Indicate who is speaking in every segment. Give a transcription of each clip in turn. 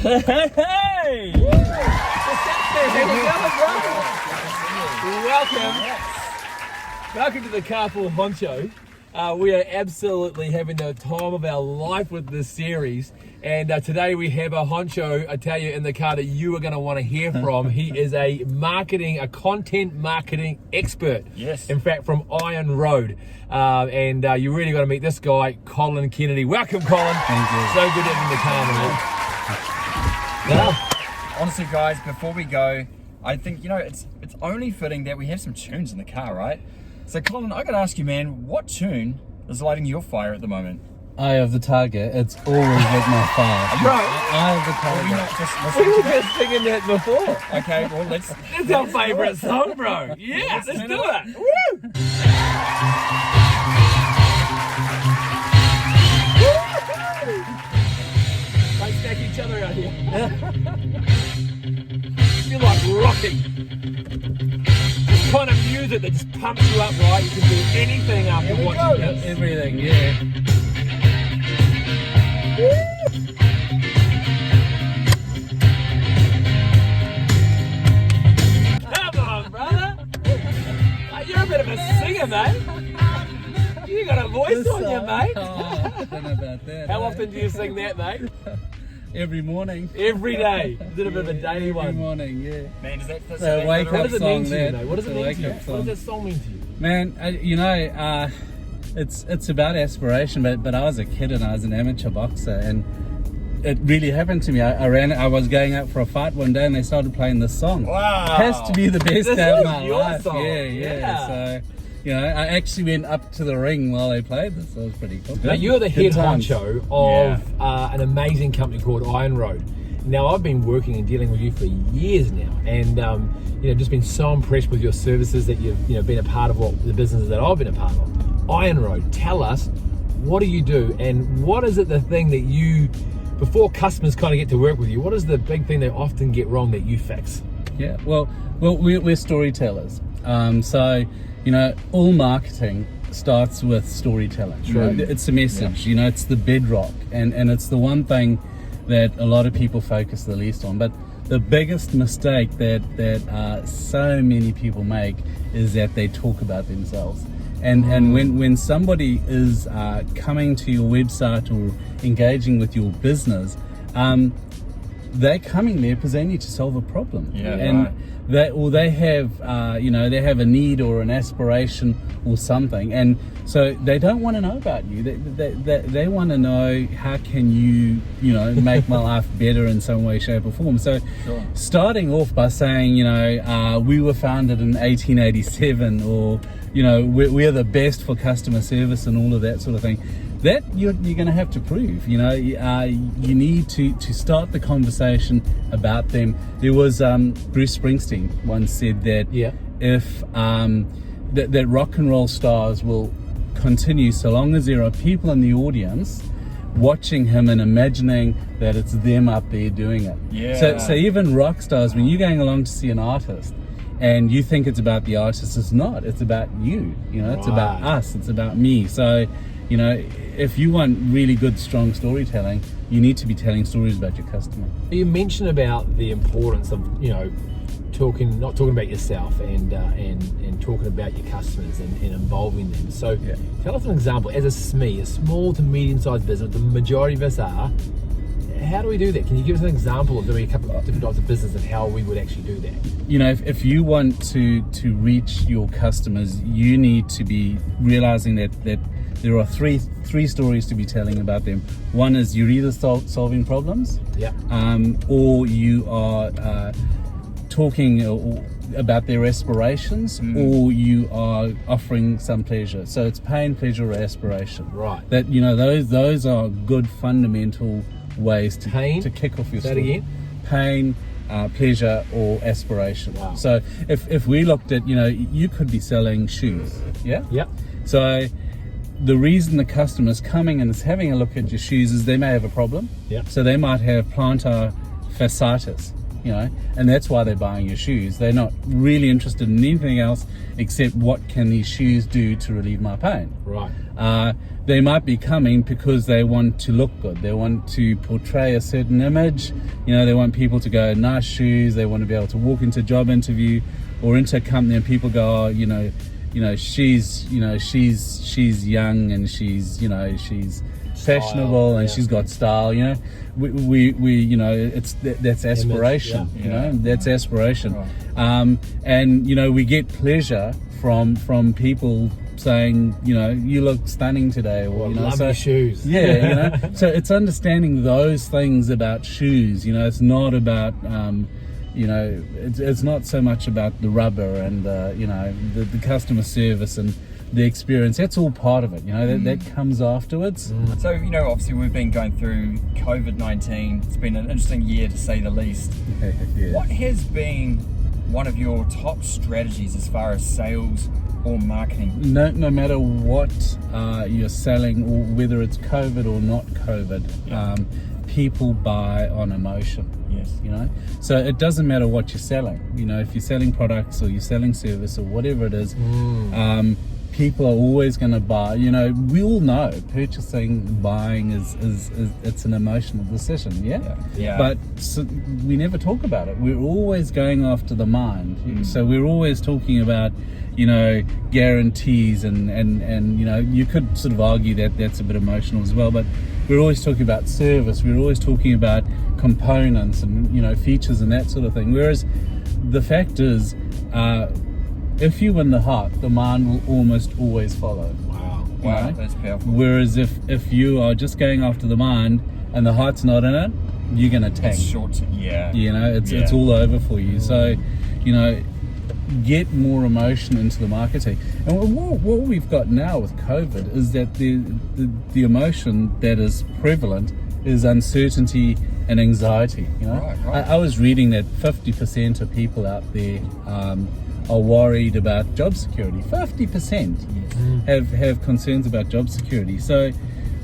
Speaker 1: Hey! Welcome to the Carpool Honcho. We are absolutely having the time of our life with this series, and today we have a honcho, I tell you, in the car that you are going to want to hear from. He is a content marketing expert.
Speaker 2: Yes.
Speaker 1: In fact, from Iron Road. And you really got to meet this guy, Colin Kennedy. Welcome, Colin.
Speaker 3: Thank you.
Speaker 1: So good to have you in the car, man.
Speaker 2: Honestly, guys, before we go, I think, it's only fitting that we have some tunes in the car, right? So, Colin, I got to ask you, man, what tune is lighting your fire at the moment?
Speaker 3: Eye of the Tiger. It's always lit my fire.
Speaker 1: Bro,
Speaker 3: Eye of the
Speaker 2: Are we
Speaker 3: Tiger.
Speaker 2: not just
Speaker 1: we
Speaker 2: listening
Speaker 1: were
Speaker 2: to that?
Speaker 1: just singing that before.
Speaker 2: Okay, well, let's...
Speaker 1: It's our favourite song, bro. Yeah, let's do it. Woo! Don't stack each other out here. Feel like rocking. This kind of music that just pumps you up, right? You can do anything after watching this.
Speaker 3: Everything, yeah.
Speaker 1: Come on, brother. You're a bit of a singer, mate. You got a voice on you, mate.
Speaker 3: Oh, I don't know about that.
Speaker 1: How often do you sing that, mate?
Speaker 3: Every morning.
Speaker 1: Every day. Did a bit of a daily
Speaker 3: Every
Speaker 1: one.
Speaker 3: morning, yeah.
Speaker 2: Man, does that fit
Speaker 3: So
Speaker 2: that
Speaker 3: wake
Speaker 2: literal?
Speaker 1: What does it
Speaker 3: song
Speaker 1: mean to you,
Speaker 3: there.
Speaker 1: mate? What does it
Speaker 3: The
Speaker 1: mean to
Speaker 3: wake
Speaker 1: you?
Speaker 3: up
Speaker 1: What
Speaker 3: song.
Speaker 1: does that song mean to you?
Speaker 3: Man, it's about aspiration, but I was a kid and I was an amateur boxer, and it really happened to me. I was going out for a fight one day and they started playing this song.
Speaker 2: Wow.
Speaker 3: Has to be the best
Speaker 1: This
Speaker 3: day of
Speaker 1: was
Speaker 3: my
Speaker 1: your
Speaker 3: life.
Speaker 1: song.
Speaker 3: Yeah. So, I actually went up to the ring while they played this. So it was pretty cool.
Speaker 1: Now, you're the head
Speaker 3: Good times.
Speaker 1: honcho of an amazing company called Iron Road. Now, I've been working and dealing with you for years now, and just been so impressed with your services that you've been a part of the businesses that I've been a part of. Iron Road, tell us, what do you do, and what is it the thing that you, before customers kind of get to work with you, what is the big thing they often get wrong that you fix?
Speaker 3: Yeah, well, we're storytellers. So, all marketing starts with storytelling.
Speaker 1: True.
Speaker 3: It's a message, it's the bedrock, and it's the one thing that a lot of people focus the least on. But the biggest mistake that so many people make is that they talk about themselves. And when somebody is coming to your website or engaging with your business, they're coming there because they need to solve a problem.
Speaker 2: Yeah,
Speaker 3: and
Speaker 2: right.
Speaker 3: they have they have a need or an aspiration or something, and so they don't want to know about you. They want to know, how can you make my life better in some way, shape or form. So
Speaker 2: Sure.
Speaker 3: starting off by saying we were founded in 1887, or we're the best for customer service and all of that sort of thing, that you're going to have to prove. You need to start the conversation about them. There was Bruce Springsteen once said that if that rock and roll stars will continue so long as there are people in the audience watching him and imagining that it's them up there doing it.
Speaker 2: Yeah.
Speaker 3: So even rock stars, when you're going along to see an artist and you think it's about the artist, it's not. It's about you. It's about us. It's about me. So, if you want really good, strong storytelling, you need to be telling stories about your customer.
Speaker 1: You mentioned about the importance of not talking about yourself and talking about your customers and involving them. So tell us an example. As a SME, a small to medium-sized business, the majority of us are. How do we do that? Can you give us an example of doing a couple of different types of business and how we would actually do that?
Speaker 3: If you want to reach your customers, you need to be realizing that there are three stories to be telling about them. One is you're either solving problems, or you are talking about their aspirations, or you are offering some pleasure. So it's pain, pleasure, or aspiration.
Speaker 1: Right.
Speaker 3: That those are good fundamental ways to kick off your
Speaker 1: Say it
Speaker 3: story.
Speaker 1: again.
Speaker 3: Pain, pleasure, or aspiration.
Speaker 1: Wow.
Speaker 3: So if we looked at, you could be selling shoes. Yeah.
Speaker 1: Yep.
Speaker 3: So the reason the customer's coming and is having a look at your shoes is they may have a problem.
Speaker 1: Yep.
Speaker 3: So they might have plantar fasciitis, and that's why they're buying your shoes. They're not really interested in anything else except what can these shoes do to relieve my pain.
Speaker 1: Right.
Speaker 3: They might be coming because they want to look good. They want to portray a certain image. They want people to go, nice shoes. They want to be able to walk into a job interview or into a company and people go, she's young and she's fashionable and she's got style. That's aspiration.
Speaker 1: Image,
Speaker 3: That's aspiration.
Speaker 2: Right.
Speaker 3: And we get pleasure from people saying, you look stunning today, or
Speaker 1: love your shoes.
Speaker 3: So it's understanding those things about shoes. It's not about it's not so much about the rubber and the customer service and the experience. That's all part of it. That comes afterwards.
Speaker 2: So, obviously we've been going through COVID-19. It's been an interesting year to say the least.
Speaker 3: Yeah.
Speaker 2: What has been one of your top strategies as far as sales or marketing?
Speaker 3: No matter what you're selling, or whether it's COVID or not COVID, people buy on emotion.
Speaker 2: Yes.
Speaker 3: So it doesn't matter what you're selling. If you're selling products or you're selling service or whatever it is, people are always going to buy. We all know buying is it's an emotional decision.
Speaker 2: Yeah.
Speaker 3: But we never talk about it. We're always going after the mind. So we're always talking about guarantees and you could sort of argue that that's a bit emotional as well, but we're always talking about service. We're always talking about components and features and that sort of thing. Whereas the fact is, if you win the heart, the mind will almost always follow.
Speaker 2: Wow, that's powerful.
Speaker 3: Whereas if you are just going after the mind and the heart's not in it, you're going to tank.
Speaker 2: It's short. Yeah.
Speaker 3: It's all over for you. So get more emotion into the marketing. And what we've got now with COVID is that the emotion that is prevalent is uncertainty and anxiety.
Speaker 2: Right.
Speaker 3: I was reading that 50% of people out there are worried about job security. 50% have concerns about job security. So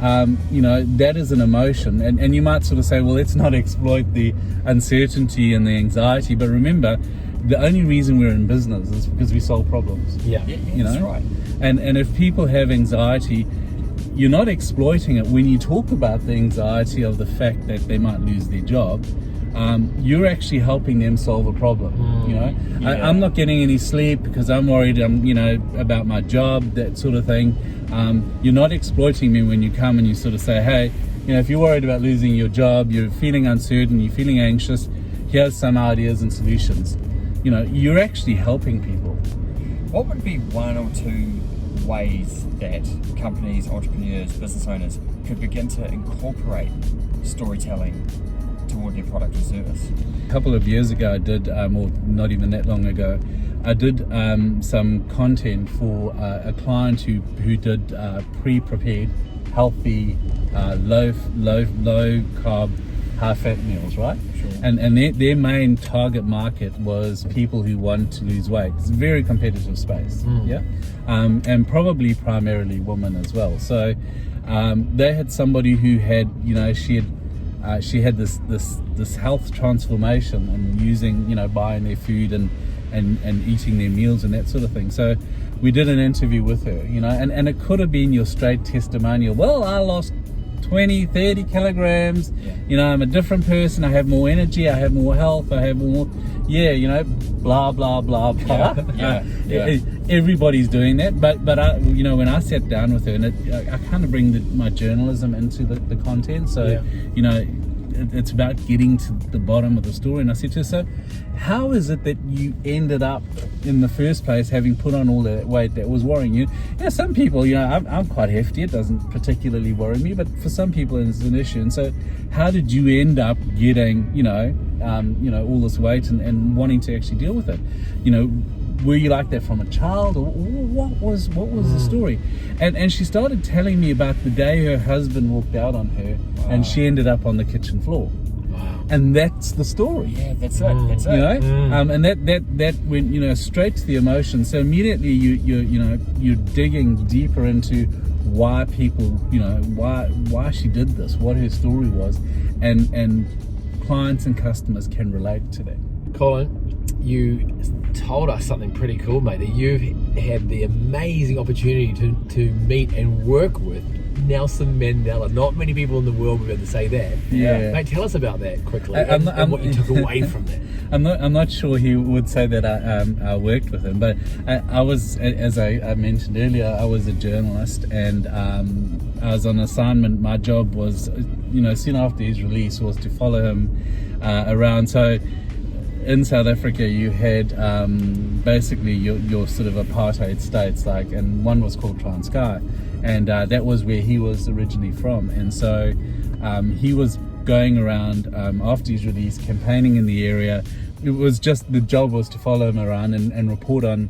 Speaker 3: that is an emotion, and you might sort of say, well, let's not exploit the uncertainty and the anxiety, but remember, the only reason we're in business is because we solve problems.
Speaker 2: That's right.
Speaker 3: And if people have anxiety, you're not exploiting it. When you talk about the anxiety of the fact that they might lose their job, you're actually helping them solve a problem. I'm not getting any sleep because I'm worried about my job, that sort of thing. You're not exploiting me when you come and you sort of say, hey, if you're worried about losing your job, you're feeling uncertain, you're feeling anxious, here's some ideas and solutions. You're actually helping people.
Speaker 2: What would be one or two ways that companies, entrepreneurs, business owners could begin to incorporate storytelling toward their product or service?
Speaker 3: A couple of years ago I did, or not even that long ago, I did some content for a client who did pre-prepared, healthy, low carb, high fat meals, right?
Speaker 2: Sure.
Speaker 3: And their main target market was people who want to lose weight. It's a very competitive space, and probably primarily women as well. So they had somebody who had, she had this health transformation and using, buying their food and eating their meals and that sort of thing. So we did an interview with her, and it could have been your straight testimonial. Well, I lost 20, 30 kilograms, I'm a different person, I have more energy, I have more health, I have more, blah, blah, blah, blah. Everybody's doing that, but I, when I sat down with her, and I kind of bring my journalism into the content, so, it's about getting to the bottom of the story. And I said to her, so how is it that you ended up in the first place having put on all that weight that was worrying you? Some people, I'm quite hefty, it doesn't particularly worry me, but for some people it's an issue. And so how did you end up getting all this weight and wanting to actually deal with it? Were you like that from a child, or what was the story? And she started telling me about the day her husband walked out on her, and she ended up on the kitchen floor. And that's the story.
Speaker 2: Yeah, that's it. That's it.
Speaker 3: And that went straight to the emotion. So immediately you're digging deeper into why people, why she did this, what her story was, and clients and customers can relate to that.
Speaker 1: Colin, you told us something pretty cool, mate, that you've had the amazing opportunity to meet and work with Nelson Mandela. Not many people in the world would be able to say that.
Speaker 3: Yeah.
Speaker 1: Mate, tell us about that quickly,
Speaker 3: I'm
Speaker 1: and what you took away from that.
Speaker 3: I'm not sure he would say that I worked with him, but I was, as I mentioned earlier, I was a journalist, and I was on assignment. My job was, soon after his release, was to follow him around. So in South Africa, you had basically your sort of apartheid states, and one was called Transkei, and that was where he was originally from. And so he was going around after his release, campaigning in the area. It was just, the job was to follow him around and report on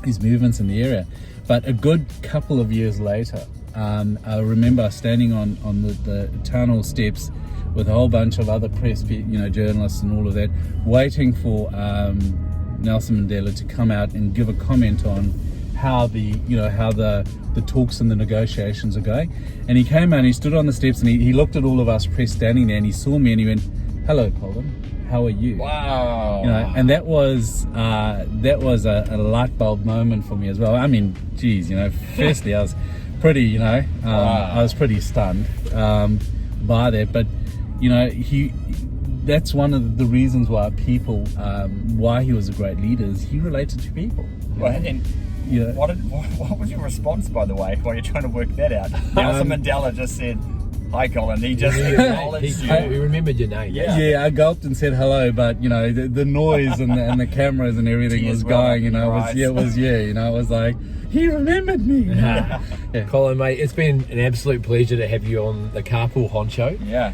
Speaker 3: his movements in the area. But a good couple of years later, I remember standing on the town hall steps with a whole bunch of other press, journalists and all of that, waiting for Nelson Mandela to come out and give a comment on how the talks and the negotiations are going. And he came out and he stood on the steps and he looked at all of us press standing there, and he saw me and he went, "Hello, Colin, how are you?"
Speaker 2: Wow.
Speaker 3: And that was a light bulb moment for me as well. I mean, geez, firstly I was pretty, I was pretty stunned by that, but that's one of the reasons why people, why he was a great leader, is he related to people.
Speaker 2: Well, and what was your response, by the way, while you're trying to work that out? Nelson Mandela just said, "Hi, Colin." He just acknowledged you.
Speaker 1: He remembered your name.
Speaker 2: Yeah.
Speaker 3: I gulped and said hello, but the noise and the cameras and everything
Speaker 2: Tears
Speaker 3: was going.
Speaker 2: welling in your eyes.
Speaker 3: It was like, he remembered me.
Speaker 1: Yeah. Colin, mate, it's been an absolute pleasure to have you on the Carpool Honcho.
Speaker 2: Yeah.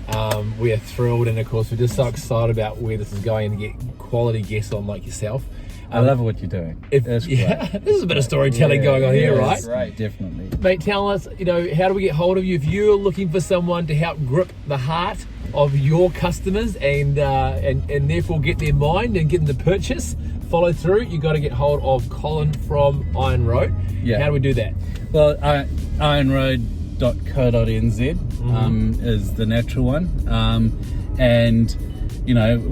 Speaker 1: We are thrilled, and of course we're just so excited about where this is going and get quality guests on like yourself.
Speaker 3: I love what you're doing. That's great.
Speaker 1: This is a bit of storytelling going on here, right?
Speaker 2: Right.
Speaker 3: Definitely.
Speaker 1: Mate, tell us, how do we get hold of you if you're looking for someone to help grip the heart of your customers and therefore get their mind and get them to purchase, follow through? You got to get hold of Colin from Iron Road.
Speaker 3: Yeah.
Speaker 1: How do we do that?
Speaker 3: Well, ironroad.co.nz is the natural one, and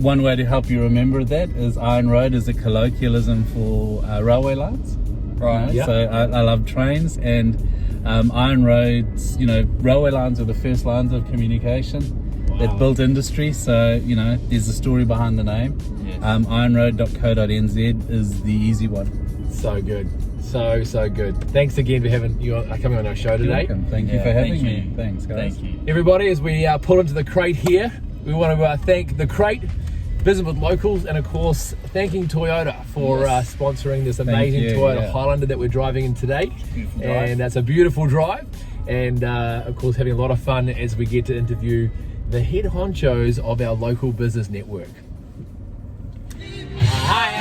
Speaker 3: one way to help you remember that is Iron Road is a colloquialism for railway lines.
Speaker 2: Right.
Speaker 1: Yeah.
Speaker 3: So I love trains, and Iron Roads, railway lines are the first lines of communication that built industry. So, there's a story behind the name.
Speaker 2: Yes.
Speaker 3: Ironroad.co.nz is the easy one.
Speaker 1: So good. So good. Thanks again for coming on our show today.
Speaker 3: Welcome. Thank you for having me. Thanks, guys.
Speaker 2: Thank you.
Speaker 1: Everybody, as we pull into the crate here, we want to thank the crate, Business with Locals, and of course thanking Toyota for sponsoring this amazing
Speaker 3: you,
Speaker 1: Toyota
Speaker 3: yeah.
Speaker 1: Highlander that we're driving in today.
Speaker 2: Beautiful drive.
Speaker 1: And that's a beautiful drive, and of course having a lot of fun as we get to interview the head honchos of our local business network. Hi,